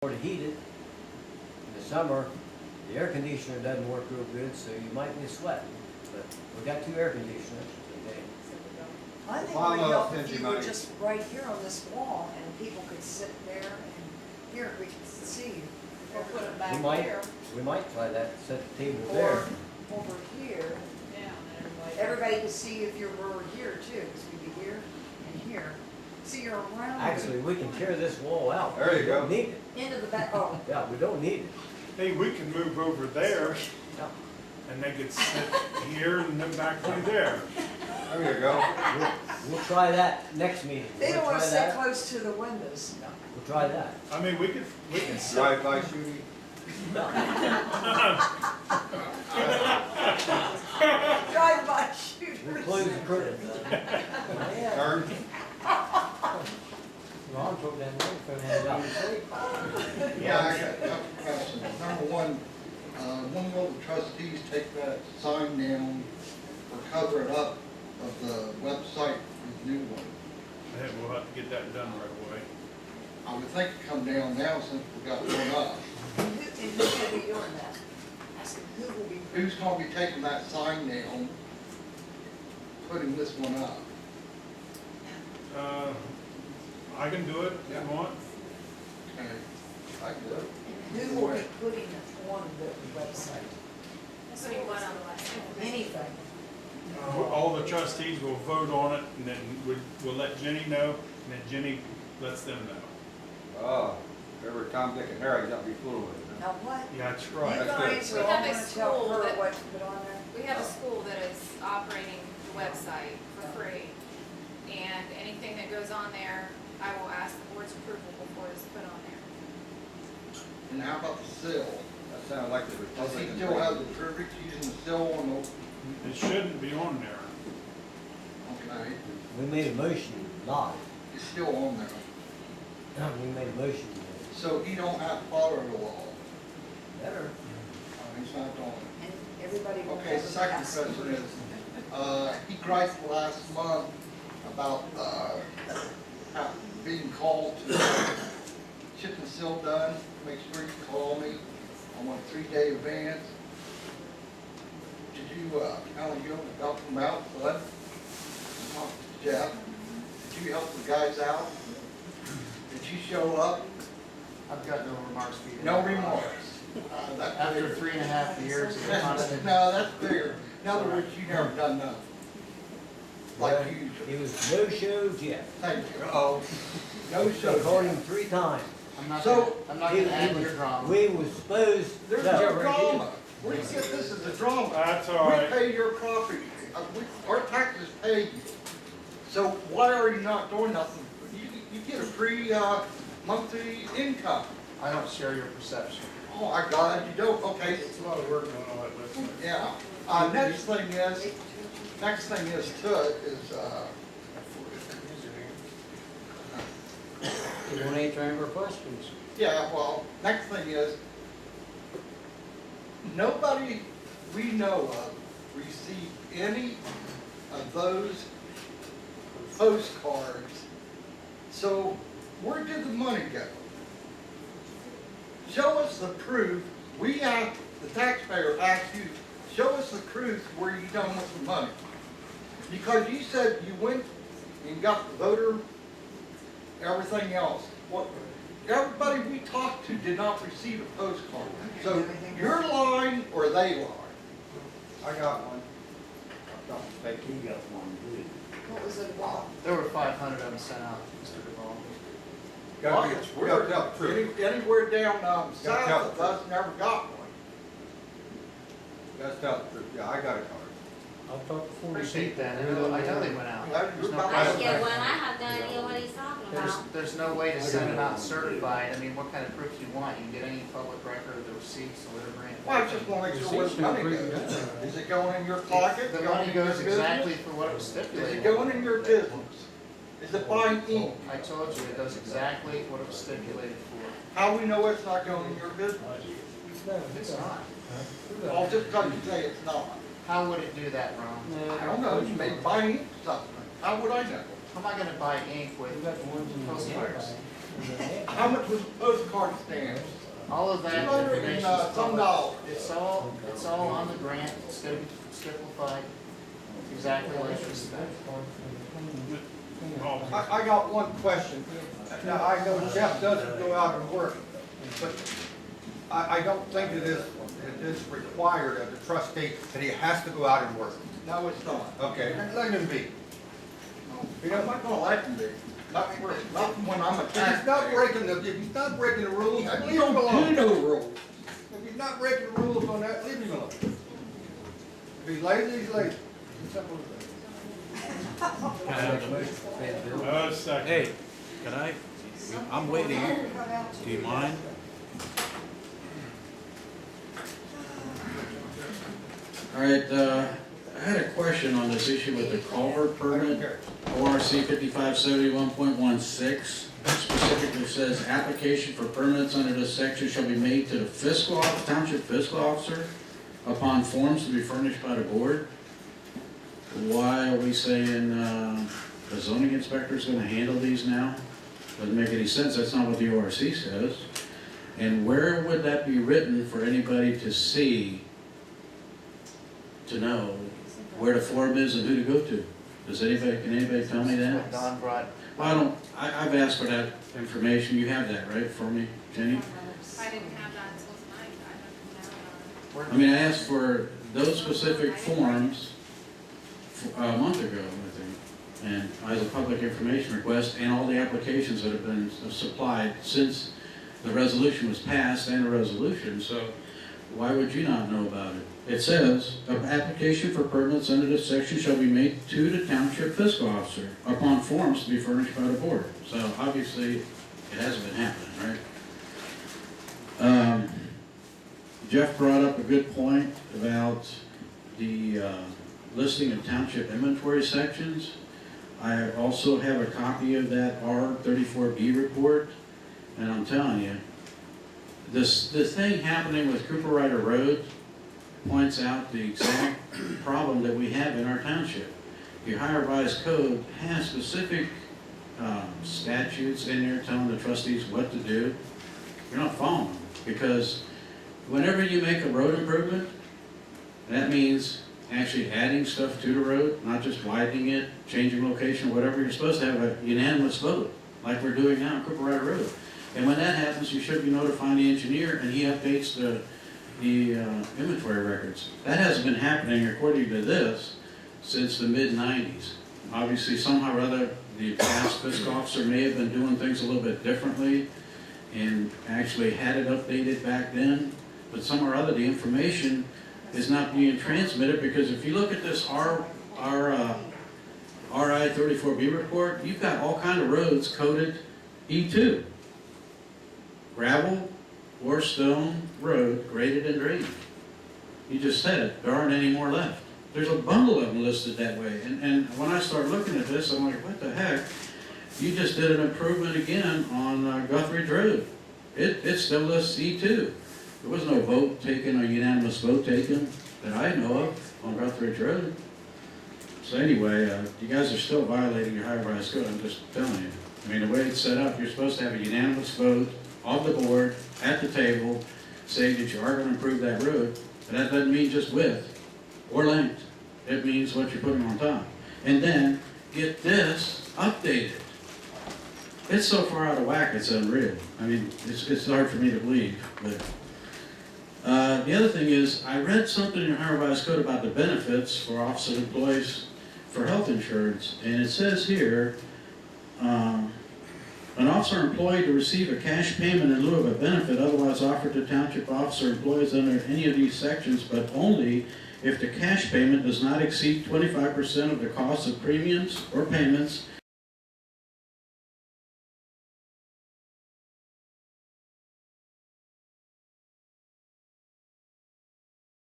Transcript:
or to heat it. In the summer, the air conditioner doesn't work real good, so you might be sweating. But we got 2 air conditioners today. I think it Well, would I'm help not if you thinking were like- just right here on this wall and people could sit there and here we could see you. Or put it We back might, there. we might try that, set the table Or there. over here, Yeah, and everybody could see if you were here too, because we'd be here and here. See, you're around. Actually, we can tear this wall out. There you We don't go. need it. Into the back, oh, Yeah, we don't need it. Hey, we can move over there Yeah. and they could sit here and then back through there. There you go. We'll try that next meeting. they don't We'll want to try sit that. close to the windows. Yeah, we'll try that. I mean, we could sit. Drive by shooting. Drive by shooters. We'll close the curtain. Turn. Ron took that microphone head up. Yeah, I got a couple questions. Number one, when will the trustees take that sign down or cover it up of the website with the new one? Hey, we'll have to get that done right away. I would think it come down now since we got one up. And who's gonna be doing that? Ask them who will be. Who's gonna be taking that sign down, putting this one up? I can do it if you want. Okay, I can do it. And who will be putting it on the website? So you want on the website? Anything. All the trustees will vote on it and then we'll let Jenny know and then Jenny lets them know. Oh, every Tom, Dick, and Harry got to be fluid. huh? Now what? Yeah, that's You right. guys We are all have a gonna tell school her that- what to put on there? We have a school that is operating the website for free. And anything that goes on there, I will ask the board's approval before it's put on there. And how about the sill? That sounded like the Does he Republican. still have the privilege using the sill on the, It shouldn't be on there. okay, We made a motion live. it's still on there. We made a motion. So he don't have to follow the law. Better. He's not doing it. And everybody will Okay, have the a second pass. question is, he griped last month about, being called to chip and seal done. Make sure you call me. I want a 3-day advance. Did you, help them out, bud? Talk to Jeff. Did you help the guys out? Did you show up? I've got no remarks for you. No remorse. That's After bigger. 3.5 years of constant. No, that's bigger. In other words, you never done nothing. Like usual. It was no show Jeff. Thank you. Oh, no So I called him show. 3 times. So, I'm not He- gonna he add to was- your drama. We was supposed. There's no, no right here. drama. Where do you get this as a drama? That's all We right. pay your property. Our taxes pay you. So why are you not doing nothing? You get a free, monthly income. I don't share your perception. Oh, my God, you don't, okay. It's a lot of work on all that website. Yeah. Next thing is to it is, You want to answer any of our questions? yeah, well, next thing is, nobody we know of received any of those postcards. So where did the money go? Show us the proof. We asked, the taxpayer asked you, show us the proof where you done with the money. Because you said you went and got the voter, everything else. What, everybody we talked to did not receive a postcard. So you're lying or they lie. I got one. I got one. Take He got one, too. What was it about? There were 500 of them sent out, Mr. Duvall. Gotta be, It's you gotta weird. tell the truth. Anywhere down tell south of the us never got one. You gotta tell the truth. Yeah, I got a card. I'll talk to 40 Appreciate people. that. I know they went out. There's no I didn't get question. one, I have no idea what he's talking about. There's no way to send them out certified. I mean, what kind of proof do you want? You can get any public record of the receipts or whatever. Well, I just want to make sure where the money goes. Is it going in your pocket? The Going money in your goes exactly business? for what it was Is stipulated. it going in your business? Is it buying ink? I told you, it does exactly what it was stipulated for. How we know it's not going in your business? It's not. Well, just because you say it's not. How would it do that, Ron? I don't know, you may buy ink something. How would I know? How am I gonna buy ink with postcards? How much was the postcard stamps? All of that $200 information is and some dollars. It's all on the grant, it's gonna be simplified, exactly like you said. I got one question. Now, I know Jeff doesn't go out and work, but I don't think it is required of the trustee that he has to go out and work. No, it's not. Okay, let him be. You know, I'm not gonna let him be. Not when I'm a If taxpayer. he's not breaking the rules, We leave him don't do alone. no rules. If he's not breaking the rules on that, leave him alone. If he's lazy, he's lazy. Simple as that. Can I make a motion to pay the bill? Second. Hey, can I, I'm waiting, do you mind? All right, I had a question on this issue with the culvert permit, ORC 5571.16. Specifically says, application for permits under this section shall be made to the township fiscal officer upon forms to be furnished by the board. Why are we saying, the zoning inspector is gonna handle these now? Doesn't make any sense, that's not what the ORC says. And where would that be written for anybody to see, to know where the form is and who to go to? Can anybody tell me That's that? what Don brought. Well, I've asked for that information, you have that, right, for me, Jenny? I didn't have that until tonight, I don't know. I mean, I asked for those specific forms a month ago, I think, and as a public information request, and all the applications that have been supplied since the resolution was passed and the resolution, so why would you not know about it? It says, "An application for permits under this section shall be made to the township fiscal officer upon forms to be furnished by the board." So obviously, it hasn't been happening, right? Jeff brought up a good point about the listing of township inventory sections. I also have a copy of that R34B report, and I'm telling you, this thing happening with Cooper Rider Road points out the exact problem that we have in our township. The Ohio Revised Code has specific statutes in there telling the trustees what to do. You're not following them, because whenever you make a road improvement, that means actually adding stuff to the road, not just widening it, changing location, whatever. You're supposed to have a unanimous vote, like we're doing now on Cooper Rider Road. And when that happens, you should be notifying the engineer, and he updates the inventory records. That hasn't been happening, according to this, since the mid-90s. Obviously, somehow or other, the past fiscal officer may have been doing things a little bit differently and actually had it updated back then, but somehow or other, the information is not being transmitted, because if you look at this RI 34B report, you've got all kind of roads coded E2. Gravel or stone road graded and drained. You just said it, there aren't any more left. There's a bundle of them listed that way, and when I start looking at this, I'm like, what the heck? You just did an improvement again on Guthridge Road. It still lists E2. There was no vote taken, a unanimous vote taken that I know of on Guthridge Road. So anyway, you guys are still violating your Ohio Revised Code, I'm just telling you. I mean, the way it's set up, you're supposed to have a unanimous vote of the board at the table saying that you are going to improve that road, but that doesn't mean just width or length. It means what you're putting on top. And then get this updated. It's so far out of whack, it's unreal. I mean, it's hard for me to believe. But the other thing is, I read something in the Ohio Revised Code about the benefits for office employees for health insurance, and it says here, an officer employee to receive a cash payment in lieu of a benefit otherwise offered to township officer employees under any of these sections, but only if the cash payment does not exceed 25% of the cost of premiums or payments